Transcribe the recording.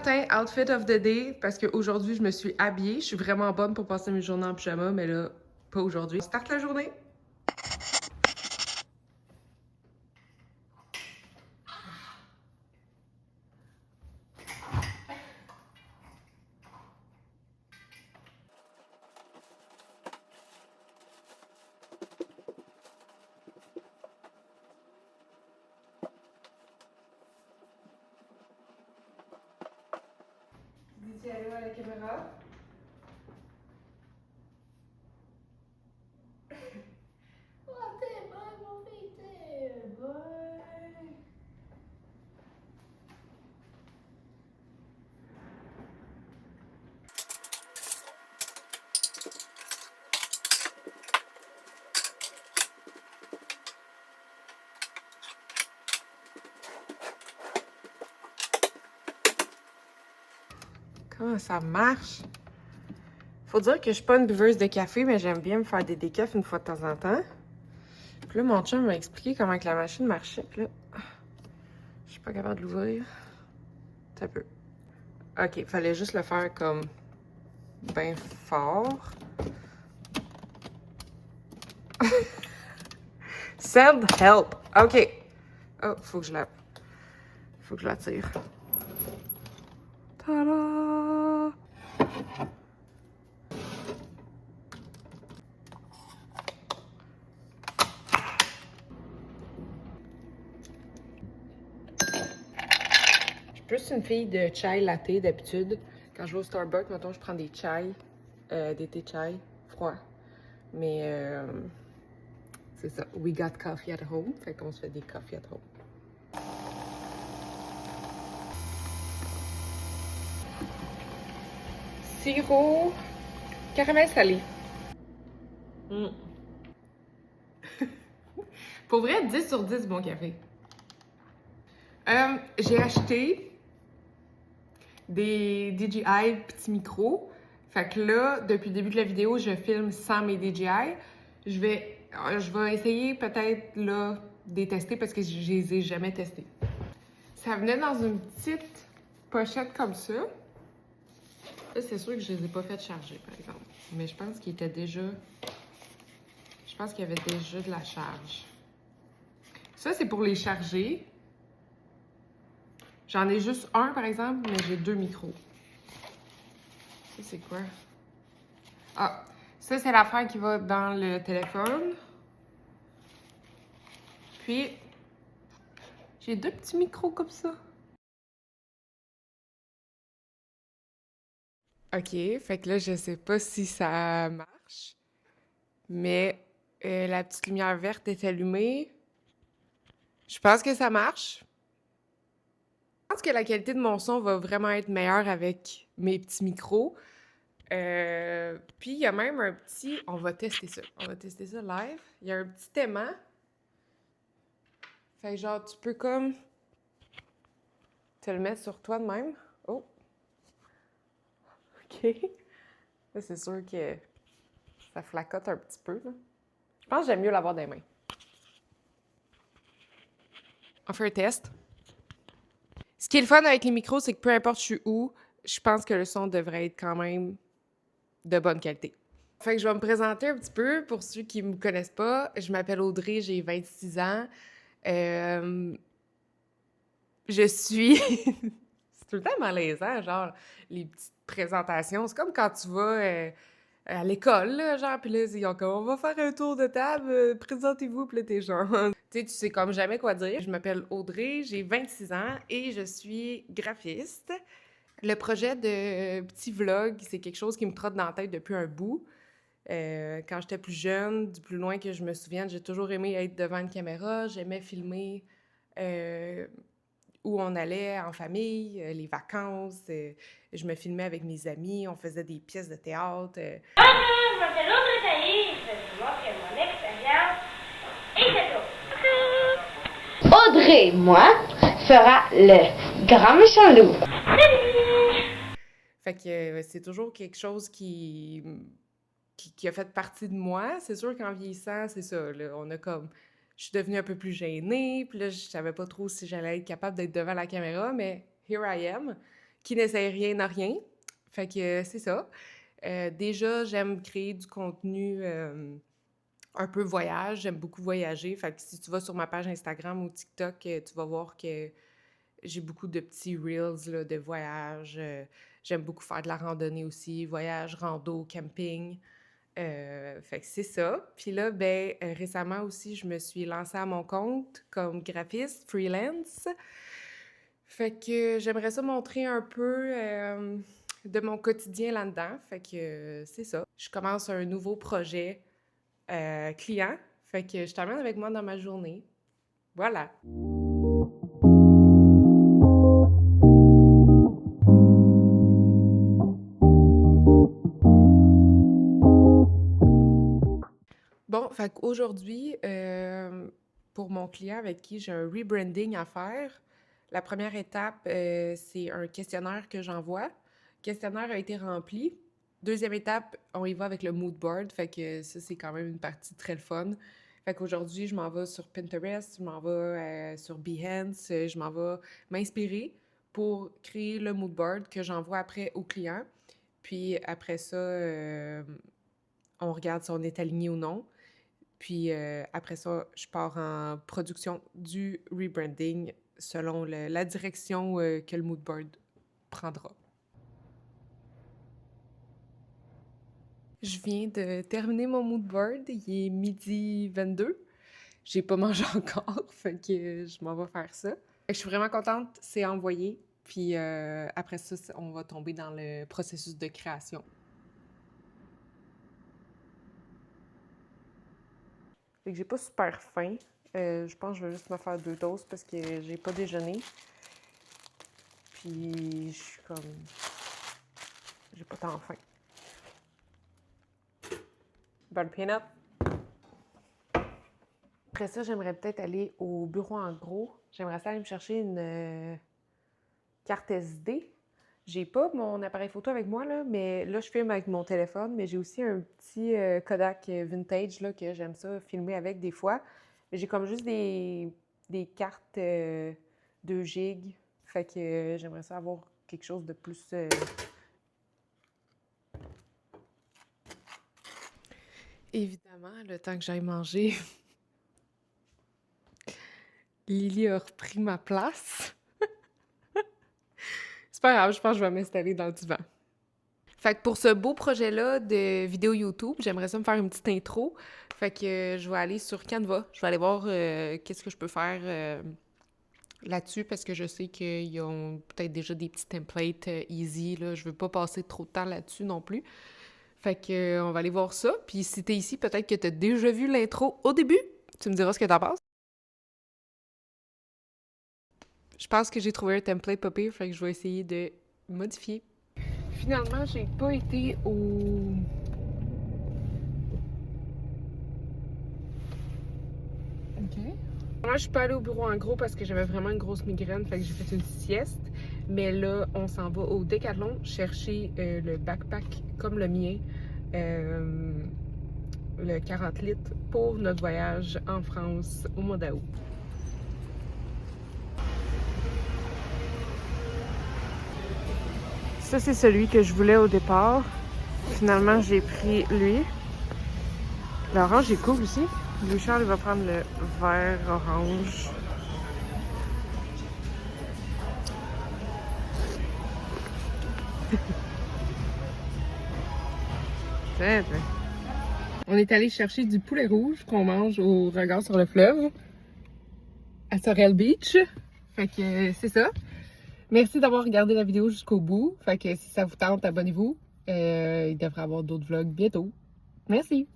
Saint-Valentin, outfit of the day, parce qu'aujourd'hui, je me suis habillée. Je suis vraiment bonne pour passer mes journées en pyjama, mais là, pas aujourd'hui. Start la journée! Dis-tu allô à la caméra? Oh, t'es bonne, mon fille, t'es bonne. Comment ça marche? Faut dire que je suis pas une buveuse de café, mais j'aime bien me faire des décafs une fois de temps en temps. Puis là, mon chum m'a expliqué comment que la machine marchait. Puis là, je suis pas capable de l'ouvrir. Ça peut. Ok, fallait juste le faire comme bien fort. Send help. Ok. Oh, faut que je la. Faut que je la tire. Ta-da! Je suis plus une fille de chai latte d'habitude. Quand je vais au Starbucks, mettons, je prends des chai, des thé chai froids. Mais c'est ça. We got coffee at home. Fait qu'on se fait des coffee at home. Sirop caramel salé. Mm. Pour vrai, 10 sur 10 bon café. J'ai acheté des DJI petits micros. Fait que là, depuis le début de la vidéo, je filme sans mes DJI. Je vais essayer peut-être là de les tester parce que je les ai jamais testés. Ça venait dans une petite pochette comme ça. Là, c'est sûr que je les ai pas fait charger, par exemple. Mais je pense qu'il était déjà... Je pense qu'il y avait déjà de la charge. Ça, c'est pour les charger. J'en ai juste un, par exemple, mais j'ai 2 micros. Ça, c'est quoi? Ah, ça, c'est l'affaire qui va dans le téléphone. Puis, j'ai 2 petits micros comme ça. OK, fait que là, je sais pas si ça marche, mais la petite lumière verte est allumée. Je pense que ça marche. Je pense que la qualité de mon son va vraiment être meilleure avec mes petits micros. Puis, il y a même un petit... On va tester ça. On va tester ça live. Il y a un petit aimant. Fait que genre, tu peux comme te le mettre sur toi de même. Oh! OK. Là, c'est sûr que ça flacote un petit peu, là. Je pense que j'aime mieux l'avoir dans les mains. On fait un test. Ce qui est le fun avec les micros, c'est que peu importe je suis où, je pense que le son devrait être quand même de bonne qualité. Fait que je vais me présenter un petit peu pour ceux qui me connaissent pas. Je m'appelle Audrey, j'ai 26 ans. Je suis... c'est tout le temps malaisant, genre, les petites présentations. C'est comme quand tu vas à l'école, là, genre, puis là, ils ont comme, on va faire un tour de table, présentez-vous, puis là, t'es genre... tu sais comme jamais quoi dire. Je m'appelle Audrey, j'ai 26 ans et je suis graphiste. Le projet de petit vlog, c'est quelque chose qui me trotte dans la tête depuis un bout. Quand j'étais plus jeune, du plus loin que je me souvienne, j'ai toujours aimé être devant une caméra. J'aimais filmer où on allait en famille, les vacances. Je me filmais avec mes amis, on faisait des pièces de théâtre. Bonjour, je m'appelle Audrey Taillé, je vais vous montrer mon expérience. Et c'est tout. Audrey, moi, fera le grand méchant loup. Fait que c'est toujours quelque chose qui a fait partie de moi. C'est sûr qu'en vieillissant, c'est ça, là, on a comme... Je suis devenue un peu plus gênée, puis là, je savais pas trop si j'allais être capable d'être devant la caméra, mais here I am. qui n'essaye rien n'a rien. Fait que c'est ça. Déjà, j'aime créer du contenu un peu voyage. J'aime beaucoup voyager. Fait que si tu vas sur ma page Instagram ou TikTok, tu vas voir que j'ai beaucoup de petits reels là, de voyage. J'aime beaucoup faire de la randonnée aussi. Voyage, rando, camping. Fait que c'est ça. Puis là, ben, récemment aussi, je me suis lancée à mon compte comme graphiste freelance. Fait que j'aimerais ça montrer un peu de mon quotidien là-dedans. Fait que c'est ça. Je commence un nouveau projet client. Fait que je t'amène avec moi dans ma journée. Voilà. Bon, fait qu'aujourd'hui, pour mon client avec qui j'ai un rebranding à faire, la première étape, c'est un questionnaire que j'envoie. Le questionnaire a été rempli. Deuxième étape, on y va avec le mood board. Fait que ça, c'est quand même une partie très le fun. Fait qu'aujourd'hui, je m'en vais sur Pinterest, je m'en vais sur Behance, je m'en vais m'inspirer pour créer le mood board que j'envoie après au client. Puis après ça, on regarde si on est aligné ou non. Puis après ça, je pars en production du rebranding selon la direction que le mood board prendra. Je viens de terminer mon mood board, il est 12h22. J'ai pas mangé encore, fait que je m'en vais faire ça. Fait que je suis vraiment contente, c'est envoyé. Puis après ça, on va tomber dans le processus de création. Fait que j'ai pas super faim. Je pense que je vais juste me faire 2 toasts parce que j'ai pas déjeuné. Puis je suis comme... j'ai pas tant faim. Bonne peanut. Après ça, j'aimerais peut-être aller au bureau en gros. J'aimerais ça aller me chercher une carte SD. J'ai pas mon appareil photo avec moi, là, mais là, je filme avec mon téléphone, mais j'ai aussi un petit Kodak vintage là, que j'aime ça filmer avec des fois. Mais j'ai comme juste des cartes 2 gigs. Fait que j'aimerais ça avoir quelque chose de plus... Évidemment, le temps que j'aille manger, Lily a repris ma place. C'est pas grave, je pense que je vais m'installer dans le divan. Fait que pour ce beau projet-là de vidéo YouTube, j'aimerais ça me faire une petite intro. Fait que je vais aller sur Canva. Je vais aller voir qu'est-ce que je peux faire là-dessus parce que je sais qu'ils ont peut-être déjà des petits templates easy. Là. Je veux pas passer trop de temps là-dessus non plus. Fait que on va aller voir ça. Puis si t'es ici, peut-être que t'as déjà vu l'intro au début. Tu me diras ce que t'en penses. Je pense que j'ai trouvé un template pas pire, fait que je vais essayer de modifier. Finalement, j'ai pas été au... OK. Moi, je suis pas allée au bureau en gros parce que j'avais vraiment une grosse migraine, fait que j'ai fait une sieste. Mais là, on s'en va au Décathlon chercher le backpack comme le mien, le 40 litres, pour notre voyage en France au mois d'août. Ça, c'est celui que je voulais au départ. Finalement, j'ai pris lui. L'orange est cool aussi. Louis-Charles, il va prendre le vert orange. On est allé chercher du poulet rouge qu'on mange au regard sur le fleuve à Sorel Beach. Fait que c'est ça. Merci d'avoir regardé la vidéo jusqu'au bout. Fait que si ça vous tente, abonnez-vous. Il devrait y avoir d'autres vlogs bientôt. Merci!